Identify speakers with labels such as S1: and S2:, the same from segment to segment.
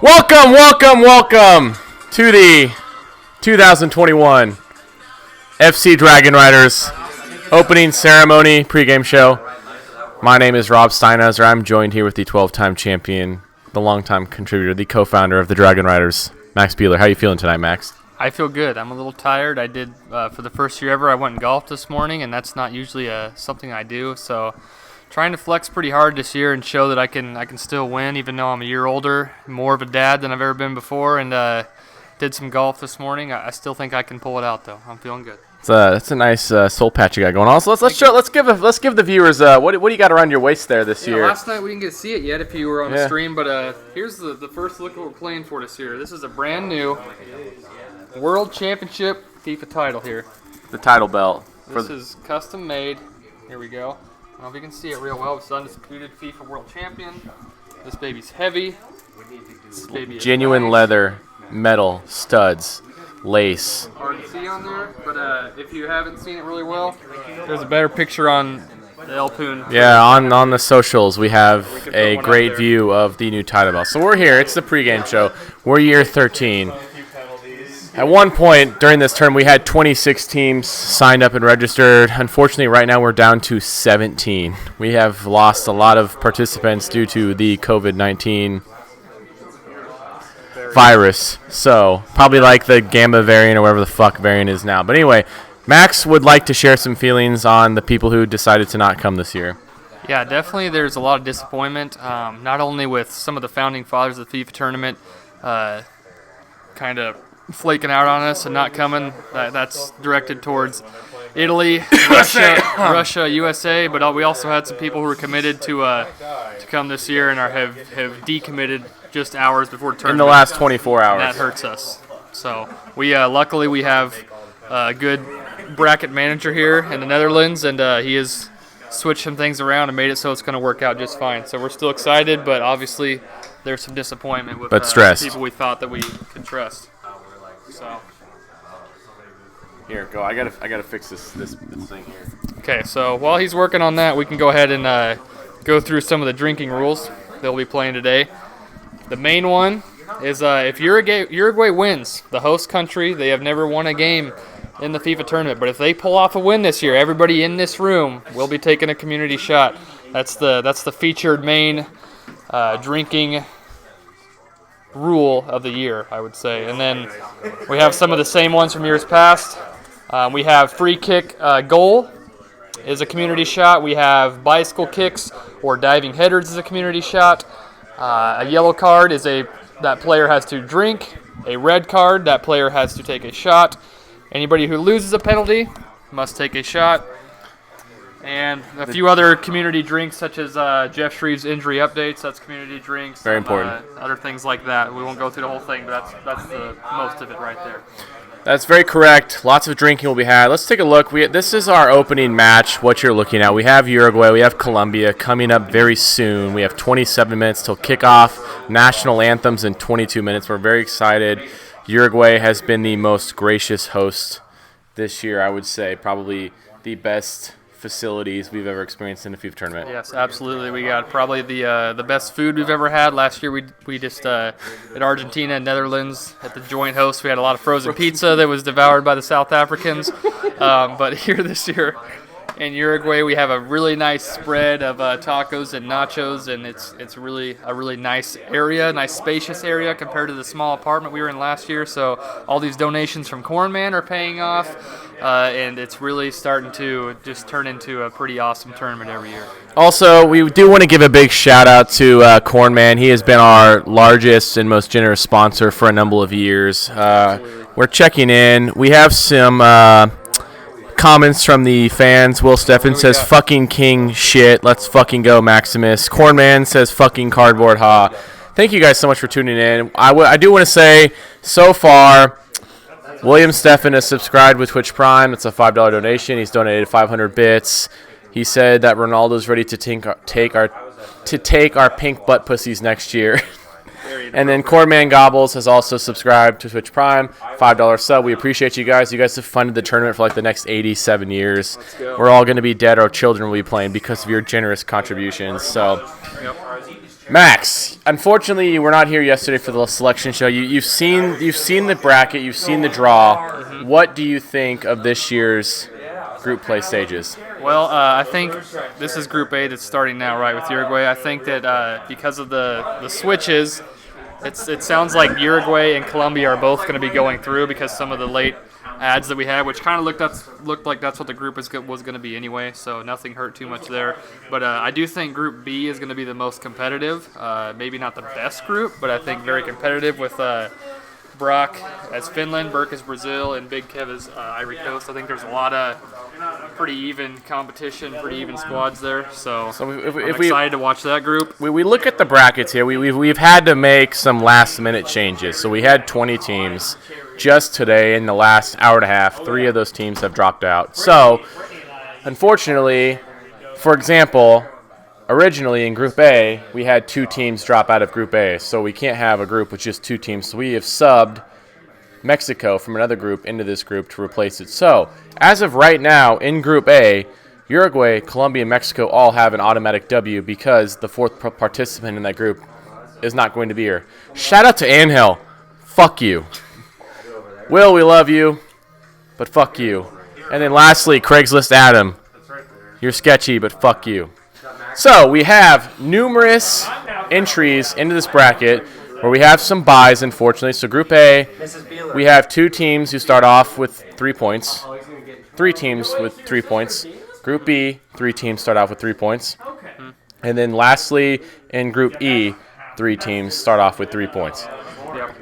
S1: Welcome to the 2021 FC Dragonriders opening ceremony pregame show. My name is Rob Steinhauser. I'm joined here with the 12-time champion, the longtime contributor, the co-founder of the Dragonriders, Max Buehler. How are you feeling tonight, Max?
S2: I feel good. I'm a little tired. I did, for the first year ever, I went and golfed this morning, and that's not usually something I do. So trying to flex pretty hard this year and show that I can still win, even though I'm a year older, more of a dad than I've ever been before, and did some golf this morning. I still think I can pull it out, though. I'm feeling good.
S1: That's a nice soul patch you got going on. So let's give the viewers what do you got around your waist there this year?
S2: Last night we didn't get to see it yet if you were on the stream, but here's the first look at what we're playing for this year. This is a brand new World Championship FIFA title here.
S1: The title belt.
S2: This is custom made. Here we go. I don't know if you can see it real well. It's undisputed FIFA World Champion. This baby's heavy. This baby is
S1: genuine
S2: nice.
S1: Leather, metal, studs, lace.
S2: Hard to see on there, but if you haven't seen it really well, there's a better picture on the El Poon.
S1: Yeah, on the socials we have a great view of the new title belt. So we're here. It's the pregame show. We're year 13. At one point during this term, we had 26 teams signed up and registered. Unfortunately, right now we're down to 17. We have lost a lot of participants due to the COVID-19 virus. So probably like the Gamma variant or whatever the fuck variant is now. But anyway, Max would like to share some feelings on the people who decided to not come this year.
S2: Yeah, definitely there's a lot of disappointment, not only with some of the founding fathers of the FIFA tournament kind of flaking out on us and not coming. That's directed towards Italy, Russia, USA, but we also had some people who were committed to come this year and have decommitted just hours before the tournament.
S1: In the last 24 hours.
S2: And that hurts us. So we luckily we have a good bracket manager here in the Netherlands, and he has switched some things around and made it so it's going to work out just fine. So we're still excited, but obviously there's some disappointment with people we thought that we could trust. So
S1: here, go. I gotta fix this thing here.
S2: Okay, so while he's working on that, we can go ahead and go through some of the drinking rules they'll be playing today. The main one is if Uruguay wins, the host country, they have never won a game in the FIFA tournament. But if they pull off a win this year, everybody in this room will be taking a community shot. That's the featured main drinking rule of the year, I would say. And then we have some of the same ones from years past. We have free kick goal is a community shot. We have bicycle kicks or diving headers is a community shot. A yellow card is that player has to drink. A red card, that player has to take a shot. Anybody who loses a penalty must take a shot. And a few other community drinks, such as Jeff Shreve's injury updates. That's community drinks.
S1: Very important.
S2: Other things like that. We won't go through the whole thing, but that's the most of it right there.
S1: That's very correct. Lots of drinking will be had. Let's take a look. This is our opening match, what you're looking at. We have Uruguay. We have Colombia coming up very soon. We have 27 minutes till kickoff. National anthems in 22 minutes. We're very excited. Uruguay has been the most gracious host this year, I would say. Probably the best facilities we've ever experienced in a FIFA tournament.
S2: Yes, absolutely. We got probably the best food we've ever had. Last year we just at Argentina and Netherlands at the joint host, we had a lot of frozen pizza that was devoured by the South Africans. But here this year in Uruguay, we have a really nice spread of tacos and nachos, and it's really a really nice area, nice spacious area compared to the small apartment we were in last year. So all these donations from Cornman are paying off. And it's really starting to just turn into a pretty awesome tournament every year.
S1: Also, we do want to give a big shout-out to Cornman. He has been our largest and most generous sponsor for a number of years. We're checking in. We have some comments from the fans. Will Steffen says, fucking king shit. Let's fucking go, Maximus. Cornman says, fucking cardboard ha. Thank you guys so much for tuning in. I do want to say, so far, William Steffen has subscribed with Twitch Prime. It's a $5 donation. He's donated 500 bits. He said that Ronaldo's ready to take our pink butt pussies next year. And then Cornman Gobbles has also subscribed to Twitch Prime, $5 sub. We appreciate you guys. You guys have funded the tournament for like the next 87 years. We're all going to be dead. Our children will be playing because of your generous contributions. So Max, unfortunately, you were not here yesterday for the selection show. You've seen the bracket, you've seen the draw. Mm-hmm. What do you think of this year's group play stages?
S2: Well, I think this is Group A that's starting now, right, with Uruguay. I think that because of the switches, it sounds like Uruguay and Colombia are both going to be going through because some of the late ads that we had, which kind of looked like that's what the group was going to be anyway, so nothing hurt too much there. But I do think Group B is going to be the most competitive. Maybe not the best group, but I think very competitive with Brock as Finland, Burke as Brazil, and Big Kev as Ivory Coast. I think there's a lot of pretty even competition, pretty even squads there. So I'm excited to watch that group.
S1: We look at the brackets here. We've had to make some last-minute changes. So we had 20 teams. Just today, in the last hour and a half, 3 of those teams have dropped out. So, unfortunately, for example, originally in Group A, we had 2 teams drop out of Group A. So we can't have a group with just 2 teams. So we have subbed Mexico from another group into this group to replace it. So, as of right now, in Group A, Uruguay, Colombia, and Mexico all have an automatic W because the 4th participant in that group is not going to be here. Shout out to Angel. Fuck you. Will, we love you, but fuck you. And then lastly, Craigslist Adam. You're sketchy, but fuck you. So we have numerous entries into this bracket where we have some buys, unfortunately. So Group A, we have 2 teams who start off with 3 points. 3 teams with 3 points. Group B, 3 teams start off with 3 points. And then lastly, in Group E, 3 teams start off with 3 points.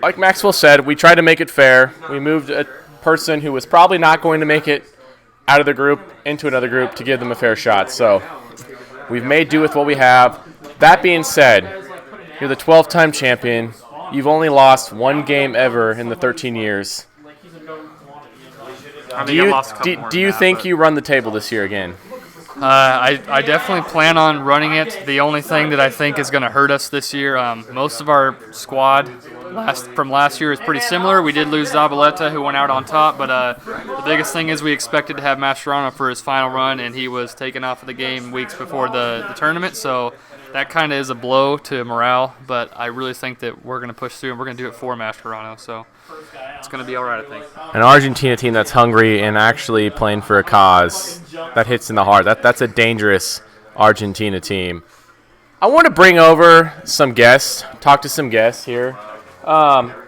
S1: Like Maxwell said, we tried to make it fair. We moved a person who was probably not going to make it out of the group into another group to give them a fair shot. So we've made do with what we have. That being said, you're the 12-time champion. You've only lost 1 game ever in the 13 years. Do you think you run the table this year again?
S2: I definitely plan on running it. The only thing that I think is going to hurt us this year, most of our squad from last year is pretty similar. We did lose Zabaleta, who went out on top, but the biggest thing is we expected to have Mascherano for his final run, and he was taken off of the game weeks before the tournament, so that kind of is a blow to morale, but I really think that we're going to push through, and we're going to do it for Mascherano, so it's going to be all right, I think.
S1: An Argentina team that's hungry and actually playing for a cause, that hits in the heart. That's a dangerous Argentina team. I want to bring over some guests, talk to some guests here.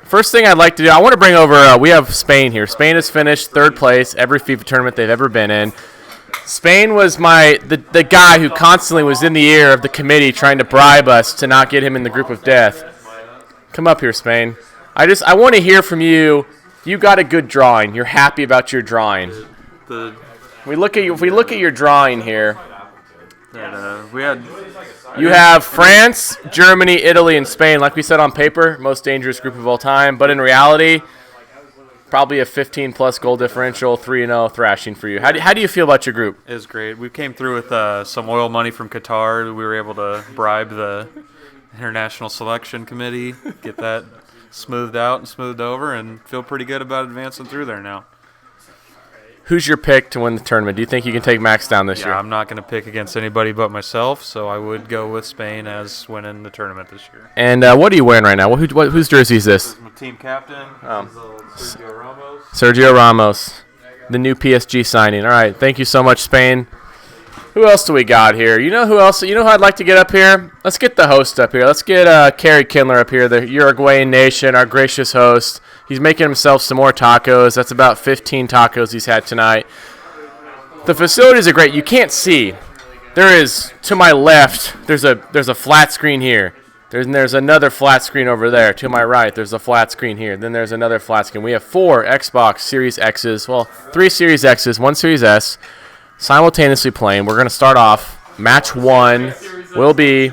S1: First thing I'd like to do, I want to bring over, we have Spain here. Spain has finished 3rd place every FIFA tournament they've ever been in. Spain was the guy who constantly was in the ear of the committee trying to bribe us to not get him in the group of death. Come up here, Spain. I want to hear from you. You got a good drawing. You're happy about your drawing. If we look at your drawing here, you have France, Germany, Italy, and Spain. Like we said on paper, most dangerous group of all time. But in reality, probably a 15-plus goal differential, 3-0 thrashing for you. How do you feel about your group?
S3: It was great. We came through with some oil money from Qatar. We were able to bribe the International Selection Committee, get that smoothed out and smoothed over, and feel pretty good about advancing through there now.
S1: Who's your pick to win the tournament? Do you think you can take Max down this year?
S3: I'm not going to pick against anybody but myself, so I would go with Spain as winning the tournament this year.
S1: And what are you wearing right now? Whose jersey is this?
S3: This is my team captain. Sergio Ramos.
S1: Sergio Ramos, the new PSG signing. All right, thank you so much, Spain. Who else do we got here? You know who else? You know who I'd like to get up here? Let's get the host up here. Let's get Kerry Kindler up here, the Uruguayan nation, our gracious host. He's making himself some more tacos. That's about 15 tacos he's had tonight. The facilities are great. You can't see. There is, to my left, there's a flat screen here. There's another flat screen over there. To my right, there's a flat screen here. Then there's another flat screen. We have 4 Xbox Series X's. Well, 3 Series X's, 1 Series S, simultaneously playing. We're going to start off. Match 1 will be...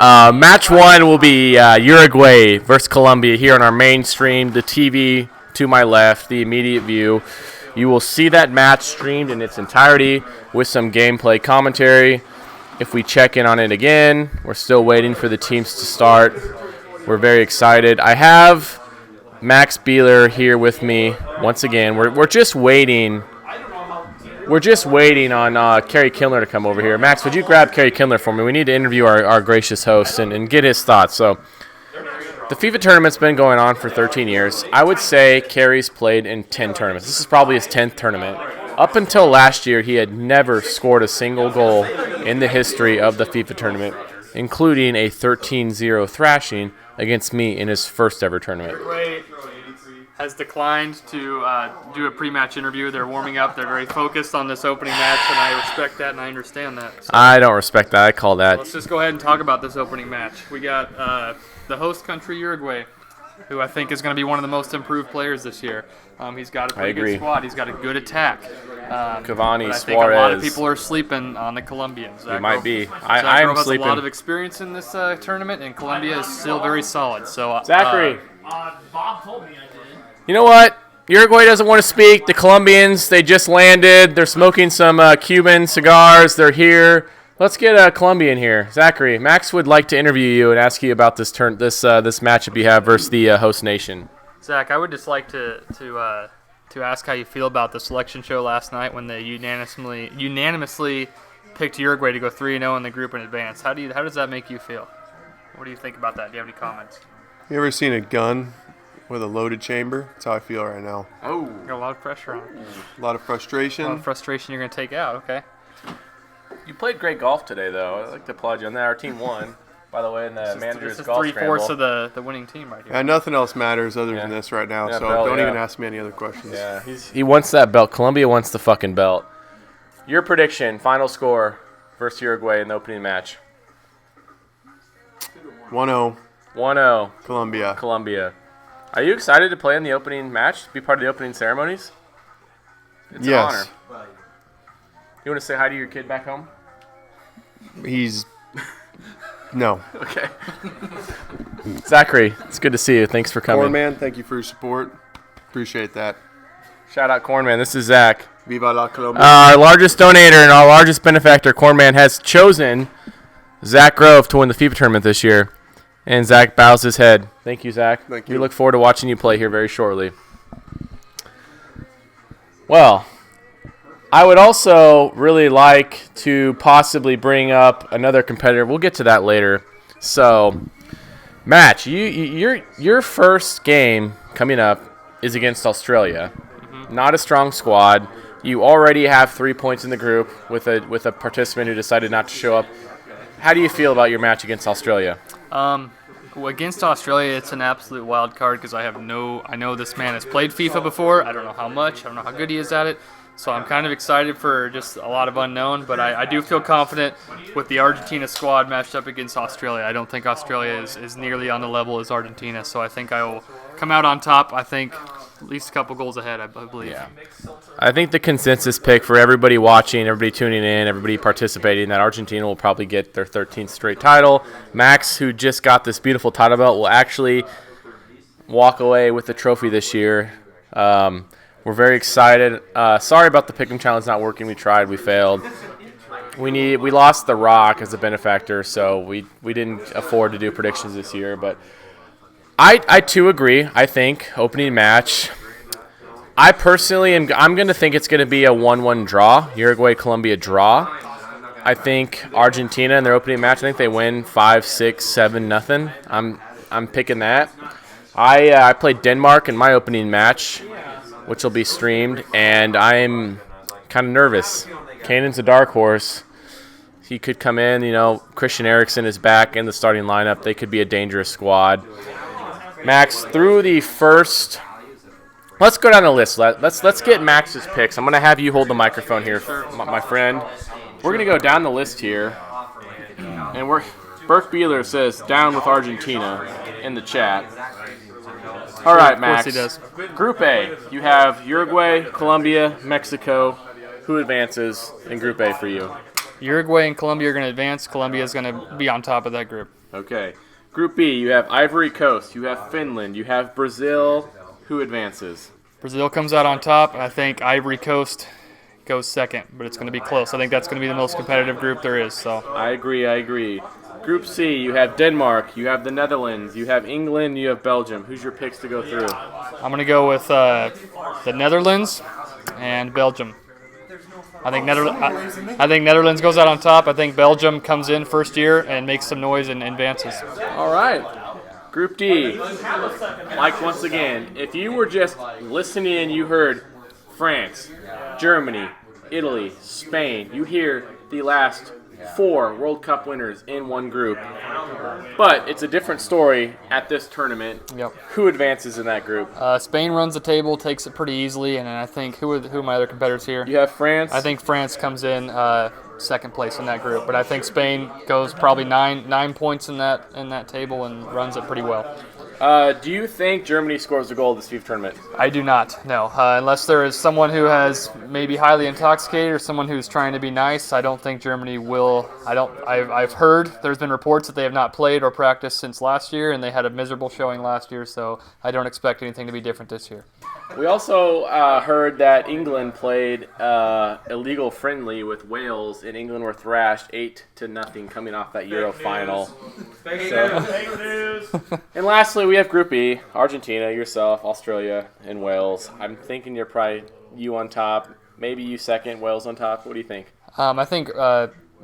S1: Match 1 will be Uruguay versus Colombia here on our main stream. The TV to my left, the immediate view. You will see that match streamed in its entirety with some gameplay commentary. If we check in on it again, we're still waiting for the teams to start. We're very excited. I have Max Beeler here with me once again. We're just waiting We're just waiting on Kerry Kindler to come over here. Max, would you grab Kerry Kindler for me? We need to interview our gracious host and get his thoughts. So the FIFA tournament's been going on for 13 years. I would say Kerry's played in 10 tournaments. This is probably his 10th tournament. Up until last year, he had never scored a single goal in the history of the FIFA tournament, including a 13-0 thrashing against me in his first ever tournament.
S2: Has declined to do a pre-match interview. They're warming up. They're very focused on this opening match, and I respect that and I understand that. So
S1: I don't respect that. I call that.
S2: let's just go ahead and talk about this opening match. We got the host country, Uruguay, who I think is going to be one of the most improved players this year. He's got a pretty good squad. He's got a good attack.
S1: Cavani,
S2: I think
S1: Suarez.
S2: a lot of people are sleeping on the Colombians.
S1: It might be.
S2: Zach
S1: I'm
S2: Grove has
S1: sleeping.
S2: a lot of experience in this tournament, and Colombia is still very solid. So
S1: Zachary.
S4: Bob told me I did.
S1: You know what? Uruguay doesn't want to speak. The Colombians, they just landed. They're smoking some Cuban cigars. They're here. Let's get Colombia in here. Zachary, Max would like to interview you and ask you about this matchup you have versus the host nation.
S2: Zach, I would just like to ask how you feel about the selection show last night when they unanimously picked Uruguay to go 3-0 in the group in advance. How does that make you feel? What do you think about that? Do you have any comments?
S5: You ever seen a gun with a loaded chamber? That's how I feel right now.
S2: Oh, got a lot of pressure on.
S5: A lot of frustration.
S2: A lot of frustration you're going to take out. Okay.
S1: You played great golf today, though. I'd like to applaud you on that. Our team won, by the way, in the manager's
S2: This is
S1: golf
S2: 3/4
S1: scramble.
S2: of the winning team right here.
S5: And nothing else matters other than this right now,
S1: Yeah,
S5: so
S1: belt,
S5: don't
S1: yeah.
S5: even ask me any other questions.
S1: Yeah, he wants that belt. Colombia wants the fucking belt. Your prediction, final score versus Uruguay in the opening match.
S5: 1-0,
S1: 1-0,
S5: Colombia.
S1: Colombia. Are you excited to play in the opening match? Be part of the opening ceremonies? It's
S5: Yes.
S1: an honor. You want to say hi to your kid back home?
S5: He's... No.
S1: Okay. Zachary, it's good to see you. Thanks for coming.
S5: Cornman, thank you for your support. Appreciate that.
S1: Shout out Cornman. This is Zach.
S5: Viva la Colombia.
S1: Our largest donator and our largest benefactor, Cornman, has chosen Zach Grove to win the FIFA tournament this year. And Zach bows his head. Thank you, Zach.
S5: Thank
S1: We
S5: you.
S1: look forward to watching you play here very shortly. Well, I would also really like to possibly bring up another competitor. We'll get to that later. So, Match, your first game coming up is against Australia. Not a strong squad. You already have 3 points in the group with a participant who decided not to show up. How do you feel about your match against Australia?
S2: Well, against Australia, it's an absolute wild card because I know this man has played FIFA before. I don't know how much. I don't know how good he is at it. So I'm kind of excited for just a lot of unknown, but I do feel confident with the Argentina squad matched up against Australia. I don't think Australia is nearly on the level as Argentina, so I think I will come out on top. I think at least a couple goals ahead, I believe.
S1: Yeah. I think the consensus pick for everybody watching, everybody tuning in, everybody participating, that Argentina will probably get their 13th straight title. Max, who just got this beautiful title belt, will actually walk away with the trophy this year. We're very excited. Sorry about the Pick'em challenge not working. We tried. We failed. We lost The Rock as a benefactor, so we didn't afford to do predictions this year. But I too agree. I think opening match. I personally I'm going to think it's going to be a 1-1 draw, Uruguay-Colombia draw. I think Argentina in their opening match, I think they win 5-6-7-0. I'm picking that. I played Denmark in my opening match, which will be streamed, and I'm kind of nervous. Kanan's a dark horse. He could come in, Christian Eriksen is back in the starting lineup. They could be a dangerous squad. Max, through the first... Let's go down the list. Let's get Max's picks. I'm going to have you hold the microphone here, my friend. We're going to go down the list here. And Burke Beeler says, down with Argentina in the chat. All right, Max.
S2: Of course he does.
S1: Group A, you have Uruguay, Colombia, Mexico. Who advances in Group A for you?
S2: Uruguay and Colombia are going to advance. Colombia is going to be on top of that group.
S1: Okay. Group B, you have Ivory Coast, you have Finland, you have Brazil. Who advances?
S2: Brazil comes out on top. I think Ivory Coast goes second, but it's going to be close. I think that's going to be the most competitive group there is. So
S1: I agree. Group C, you have Denmark, you have the Netherlands, you have England, you have Belgium. Who's your picks to go through?
S2: I'm going to go with the Netherlands and Belgium. I think Netherlands goes out on top. I think Belgium comes in first year and makes some noise and advances.
S1: All right. Group D. Like, once again, if you were just listening and you heard France, Germany, Italy, Spain, you hear the last 4 World Cup winners in one group. But it's a different story at this tournament.
S2: Yep.
S1: Who advances in that group?
S2: Spain runs the table, takes it pretty easily, and then I think who are my other competitors here?
S1: You have France.
S2: I think France comes in second place in that group, but I think Spain goes probably nine points in that table and runs it pretty well.
S1: Do you think Germany scores a goal this FIFA tournament?
S2: I do not, no. Unless there is someone who has maybe highly intoxicated or someone who's trying to be nice, I don't think Germany will. I've heard there's been reports that they have not played or practiced since last year, and they had a miserable showing last year, so I don't expect anything to be different this year.
S1: We also heard that England played illegal friendly with Wales, and England were thrashed 8-0 coming off that Euro final. And lastly, we have Group E: Argentina, yourself, Australia, and Wales. I'm thinking you're probably you on top, maybe you second, Wales on top. What do you think?
S2: I think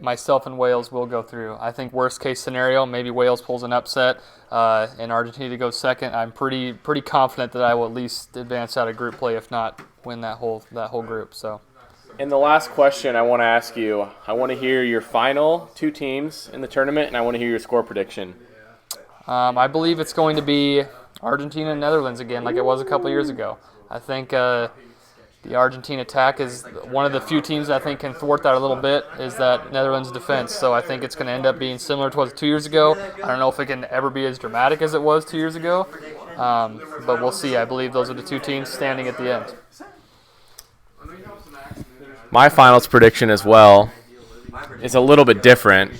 S2: myself and Wales will go through. I think worst case scenario, maybe Wales pulls an upset and Argentina goes second. I'm pretty confident that I will at least advance out of group play, if not win that whole group. So.
S1: And the last question I want to ask you, I want to hear your final 2 teams in the tournament, and I want to hear your score prediction.
S2: I believe it's going to be Argentina and Netherlands again, like it was a couple years ago. I think the Argentine attack is one of the few teams that I think can thwart that a little bit, is that Netherlands defense. So I think it's going to end up being similar to what it was 2 years ago. I don't know if it can ever be as dramatic as it was 2 years ago, but we'll see. I believe those are the 2 teams standing at the end.
S1: My finals prediction as well is a little bit different.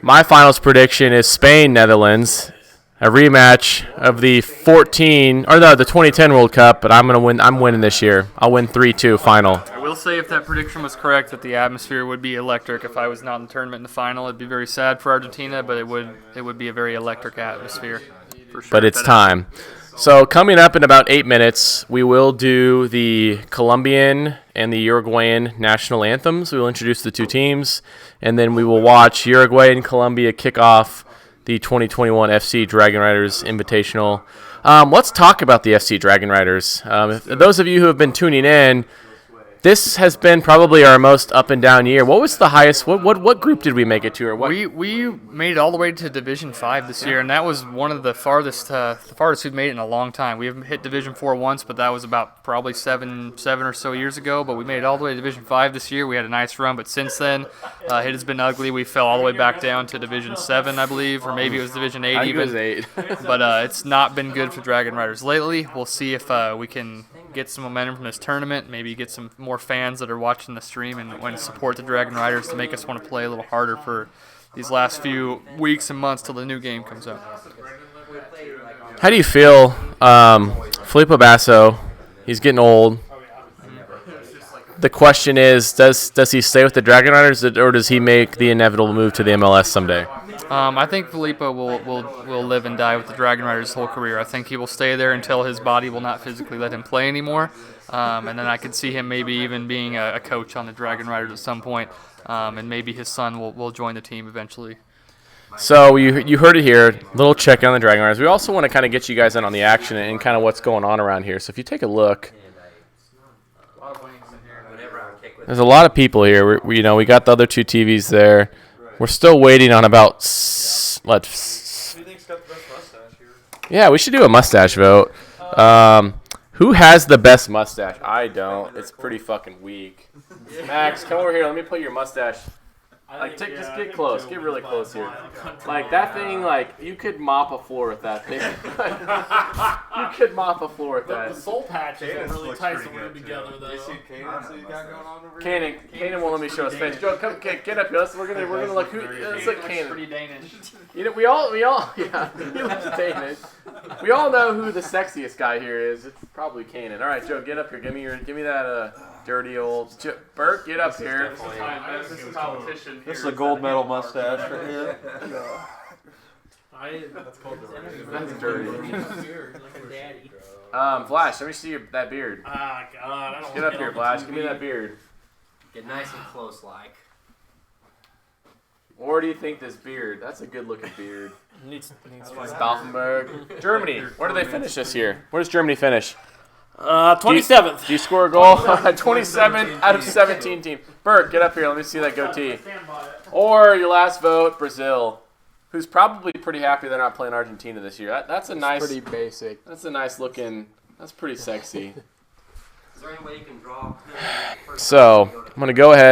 S1: My finals prediction is Spain-Netherlands, a rematch of the 2010 World Cup, but I'm winning this year. I'll win 3-2 final.
S2: I will say, if that prediction was correct, that the atmosphere would be electric. If I was not in the tournament in the final, it'd be very sad for Argentina, but it would be a very electric atmosphere for sure.
S1: But it's time. So coming up in about 8 minutes, we will do the Colombian and the Uruguayan national anthems. We will introduce the 2 teams, and then we will watch Uruguay and Colombia kick off the 2021 FC Dragonriders Invitational. Let's talk about the FC Dragonriders. Those of you who have been tuning in, this has been probably our most up and down year. What was the highest? What group did we make it to, or what?
S2: We made it all the way to Division 5 this year, and that was one of the farthest we've made it in a long time. We haven't hit Division 4 once, but that was about probably seven or so years ago. But we made it all the way to Division 5 this year. We had a nice run, but since then, it has been ugly. We fell all the way back down to Division 7, I believe, or maybe it was Division 8
S1: I think
S2: even.
S1: it was 8.
S2: But it's not been good for Dragonriders lately. We'll see if we can get some momentum from this tournament, maybe get some more fans that are watching the stream and support the Dragonriders to make us want to play a little harder for these last few weeks and months till the new game comes out.
S1: How do you feel? Filippo Basso, he's getting old. The question is, does he stay with the Dragonriders, or does he make the inevitable move to the MLS someday?
S2: I think Filippo will live and die with the Dragonriders his whole career. I think he will stay there until his body will not physically let him play anymore. And then I could see him maybe even being a coach on the Dragonriders at some point. And maybe his son will join the team eventually.
S1: So you heard it here, little check on the Dragonriders. We also want to kind of get you guys in on the action and kind of what's going on around here. So if you take a look, there's a lot of people here. We got the other 2 TVs there. We're still waiting on about Yeah, we should do a mustache vote. Who has the best mustache? I don't. It's pretty fucking weak. Max, come over here. Let me put your mustache. Just get close. Get really close here. Like, that thing, you could mop a floor with that thing. You could mop a floor with that.
S4: The soul patches are really tight to wear together, though.
S1: Kanan won't let me show his face. Joe, come, get up here. We're gonna look. Let's look Kanan.
S2: Pretty Danish.
S1: We all, yeah. He looks Danish. We all know who the sexiest guy here is. It's probably Kanan. All right, Joe, get up here. Give me that dirty old Bert. Get up here.
S2: This is competition.
S3: This is a gold medal mustache right here.
S1: That's dirty. Flash, let me see that beard.
S4: Ah, God, I don't
S1: Get up here, Flash. Give me that beard.
S6: Get nice and close like.
S1: Or do you think this beard? That's a good looking beard.
S4: Needs
S1: Stauffenberg. Germany. Where do they finish this year? Where does Germany finish?
S4: 27th.
S1: Do you score a goal? 27 out of 17 teams. Bert, get up here. Let me see that goatee. Or your last vote, Brazil, who's probably pretty happy they're not playing Argentina this year. That's a nice.
S7: Pretty basic.
S1: That's a nice looking. That's pretty sexy.
S6: Is there any way you can draw?
S1: So I'm gonna go ahead.